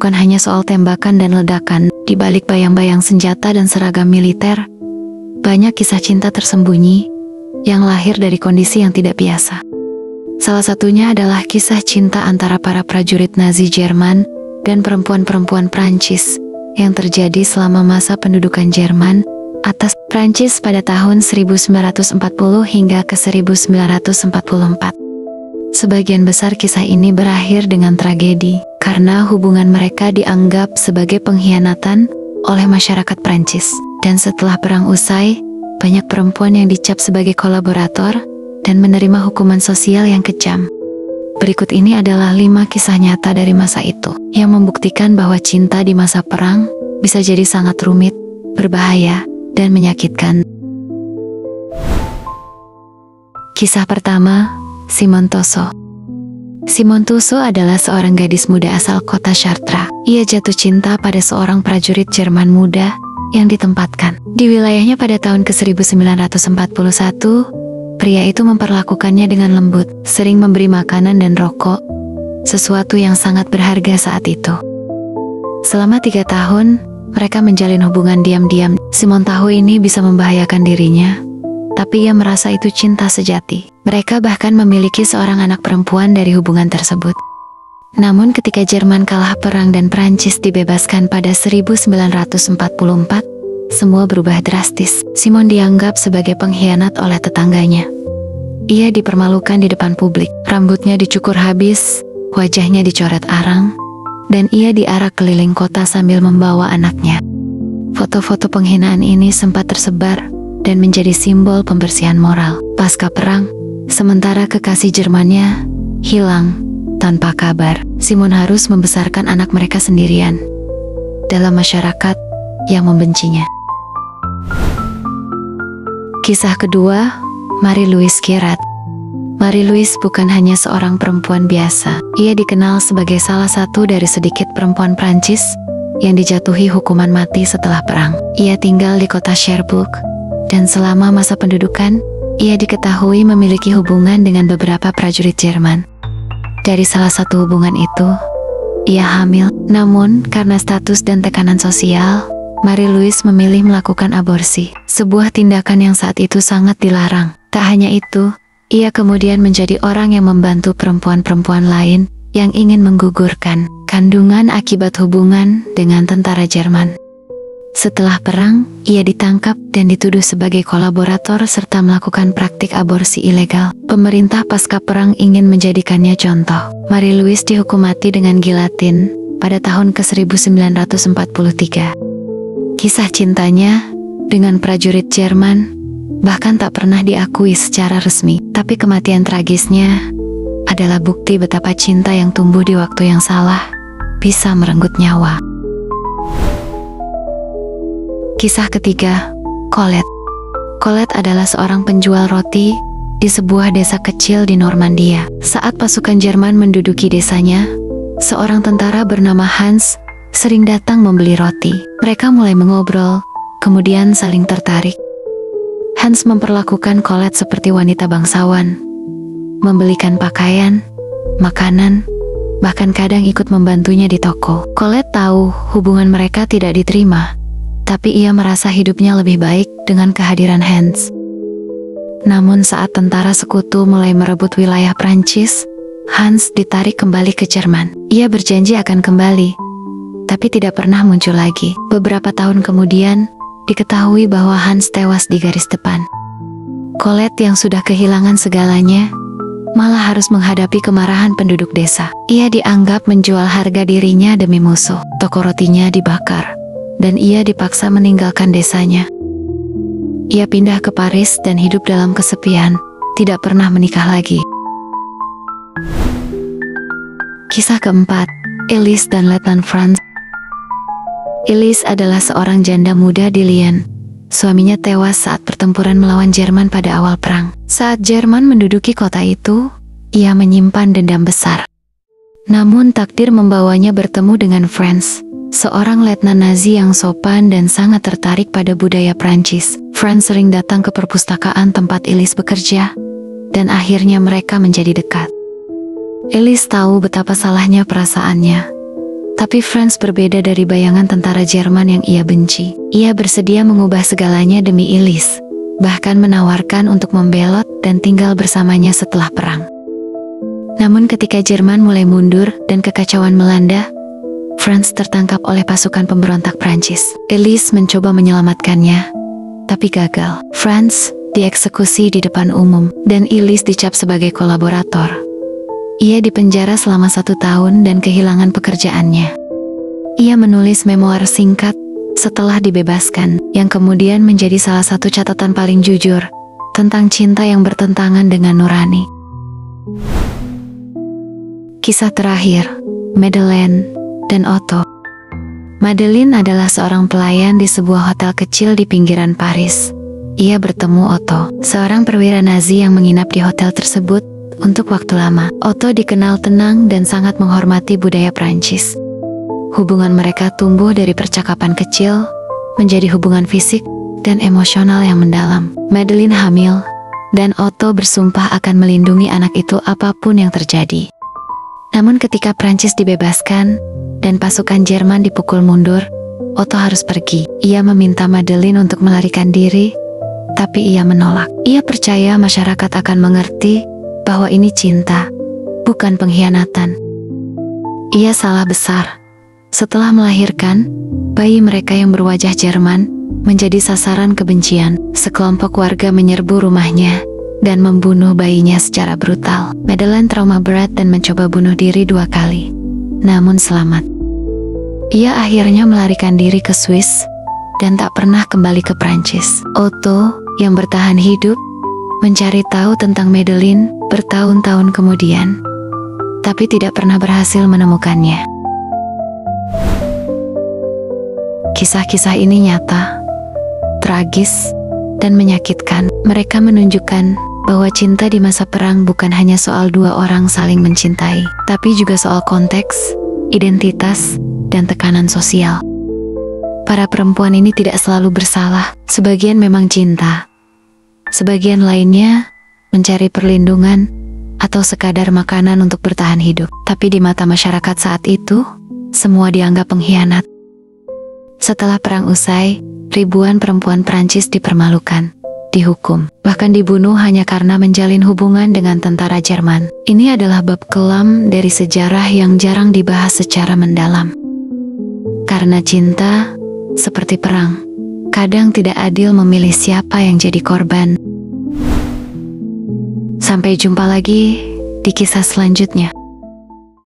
bukan hanya soal tembakan dan ledakan. Di balik bayang-bayang senjata dan seragam militer, banyak kisah cinta tersembunyi yang lahir dari kondisi yang tidak biasa. Salah satunya adalah kisah cinta antara para prajurit Nazi Jerman dan perempuan-perempuan Prancis yang terjadi selama masa pendudukan Jerman atas Prancis pada tahun 1940 hingga ke 1944. Sebagian besar kisah ini berakhir dengan tragedi karena hubungan mereka dianggap sebagai pengkhianatan oleh masyarakat Prancis. Dan setelah perang usai, banyak perempuan yang dicap sebagai kolaborator dan menerima hukuman sosial yang kejam. Berikut ini adalah 5 kisah nyata dari masa itu yang membuktikan bahwa cinta di masa perang bisa jadi sangat rumit, berbahaya, dan menyakitkan. Kisah pertama, Simone Toso. Simone Toso adalah seorang gadis muda asal kota Chartres. Ia jatuh cinta pada seorang prajurit Jerman muda yang ditempatkan di wilayahnya pada tahun ke-1941. Pria itu memperlakukannya dengan lembut, sering memberi makanan dan rokok, sesuatu yang sangat berharga saat itu. Selama 3 tahun, mereka menjalin hubungan diam-diam. Simone tahu ini bisa membahayakan dirinya, tapi ia merasa itu cinta sejati. Mereka bahkan memiliki seorang anak perempuan dari hubungan tersebut. Namun ketika Jerman kalah perang dan Prancis dibebaskan pada 1944, semua berubah drastis. Simone dianggap sebagai pengkhianat oleh tetangganya. Ia dipermalukan di depan publik, rambutnya dicukur habis, wajahnya dicoret arang, dan ia diarak keliling kota sambil membawa anaknya. Foto-foto penghinaan ini sempat tersebar dan menjadi simbol pembersihan moral. Pasca perang, sementara kekasih Jermannya hilang tanpa kabar, Simone harus membesarkan anak mereka sendirian dalam masyarakat yang membencinya. Kisah kedua, Marie-Louise Guérat. Marie-Louise bukan hanya seorang perempuan biasa. Ia dikenal sebagai salah satu dari sedikit perempuan Prancis yang dijatuhi hukuman mati setelah perang. Ia tinggal di kota Cherbourg, dan selama masa pendudukan, ia diketahui memiliki hubungan dengan beberapa prajurit Jerman. Dari salah satu hubungan itu, ia hamil. Namun, karena status dan tekanan sosial, Marie-Louise memilih melakukan aborsi, sebuah tindakan yang saat itu sangat dilarang. Tak hanya itu, ia kemudian menjadi orang yang membantu perempuan-perempuan lain yang ingin menggugurkan kandungan akibat hubungan dengan tentara Jerman. Setelah perang, ia ditangkap dan dituduh sebagai kolaborator serta melakukan praktik aborsi ilegal. Pemerintah pasca perang ingin menjadikannya contoh. Marie-Louise dihukum mati dengan gilatin pada tahun ke-1943. Kisah cintanya dengan prajurit Jerman bahkan tak pernah diakui secara resmi, tapi kematian tragisnya adalah bukti betapa cinta yang tumbuh di waktu yang salah bisa merenggut nyawa. Kisah ketiga, Colette. Colette adalah seorang penjual roti di sebuah desa kecil di Normandia. Saat pasukan Jerman menduduki desanya, seorang tentara bernama Hans sering datang membeli roti. Mereka mulai mengobrol, kemudian saling tertarik. Hans memperlakukan Colette seperti wanita bangsawan, membelikan pakaian, makanan, bahkan kadang ikut membantunya di toko. Colette tahu hubungan mereka tidak diterima, tapi ia merasa hidupnya lebih baik dengan kehadiran Hans. Namun saat tentara sekutu mulai merebut wilayah Prancis, Hans ditarik kembali ke Jerman. Ia berjanji akan kembali, tapi tidak pernah muncul lagi. Beberapa tahun kemudian, diketahui bahwa Hans tewas di garis depan. Colette yang sudah kehilangan segalanya, malah harus menghadapi kemarahan penduduk desa. Ia dianggap menjual harga dirinya demi musuh. Toko rotinya dibakar, dan ia dipaksa meninggalkan desanya. Ia pindah ke Paris dan hidup dalam kesepian, tidak pernah menikah lagi. Kisah keempat, Elise dan Letnan Franz. Elise adalah seorang janda muda di Lyon. Suaminya tewas saat pertempuran melawan Jerman pada awal perang. Saat Jerman menduduki kota itu, ia menyimpan dendam besar. Namun takdir membawanya bertemu dengan Franz, seorang letnan Nazi yang sopan dan sangat tertarik pada budaya Prancis. Franz sering datang ke perpustakaan tempat Elise bekerja, dan akhirnya mereka menjadi dekat. Elise tahu betapa salahnya perasaannya, Tapi Franz berbeda dari bayangan tentara Jerman yang ia benci. Ia bersedia mengubah segalanya demi Ilis, bahkan menawarkan untuk membelot dan tinggal bersamanya setelah perang. Namun ketika Jerman mulai mundur dan kekacauan melanda, Franz tertangkap oleh pasukan pemberontak Prancis. Ilis mencoba menyelamatkannya, tapi gagal. Franz dieksekusi di depan umum, dan Ilis dicap sebagai kolaborator. Ia dipenjara selama 1 tahun dan kehilangan pekerjaannya. Ia menulis memoir singkat setelah dibebaskan, yang kemudian menjadi salah satu catatan paling jujur tentang cinta yang bertentangan dengan nurani. Kisah terakhir, Madeleine dan Otto. Madeleine adalah seorang pelayan di sebuah hotel kecil di pinggiran Paris. Ia bertemu Otto, seorang perwira Nazi yang menginap di hotel tersebut untuk waktu lama. Otto dikenal tenang dan sangat menghormati budaya Prancis. Hubungan mereka tumbuh dari percakapan kecil menjadi hubungan fisik dan emosional yang mendalam. Madeleine hamil, dan Otto bersumpah akan melindungi anak itu apapun yang terjadi. Namun ketika Prancis dibebaskan dan pasukan Jerman dipukul mundur, Otto harus pergi. Ia meminta Madeleine untuk melarikan diri, tapi ia menolak. Ia percaya masyarakat akan mengerti bahwa ini cinta, bukan pengkhianatan. Ia salah besar. Setelah melahirkan, bayi mereka yang berwajah Jerman menjadi sasaran kebencian. Sekelompok warga menyerbu rumahnya dan membunuh bayinya secara brutal. Madeleine trauma berat dan mencoba bunuh diri 2 kali, namun selamat. Ia akhirnya melarikan diri ke Swiss dan tak pernah kembali ke Prancis. Otto yang bertahan hidup mencari tahu tentang Madeleine bertahun-tahun kemudian, tapi tidak pernah berhasil menemukannya. Kisah-kisah ini nyata, tragis, dan menyakitkan. Mereka menunjukkan bahwa cinta di masa perang bukan hanya soal 2 orang saling mencintai, tapi juga soal konteks, identitas, dan tekanan sosial. Para perempuan ini tidak selalu bersalah. Sebagian memang cinta, sebagian lainnya mencari perlindungan atau sekadar makanan untuk bertahan hidup. Tapi di mata masyarakat saat itu, semua dianggap pengkhianat. Setelah perang usai, ribuan perempuan Prancis dipermalukan, dihukum, bahkan dibunuh hanya karena menjalin hubungan dengan tentara Jerman. Ini adalah bab kelam dari sejarah yang jarang dibahas secara mendalam. Karena cinta, seperti perang, kadang tidak adil memilih siapa yang jadi korban. Sampai jumpa lagi di kisah selanjutnya.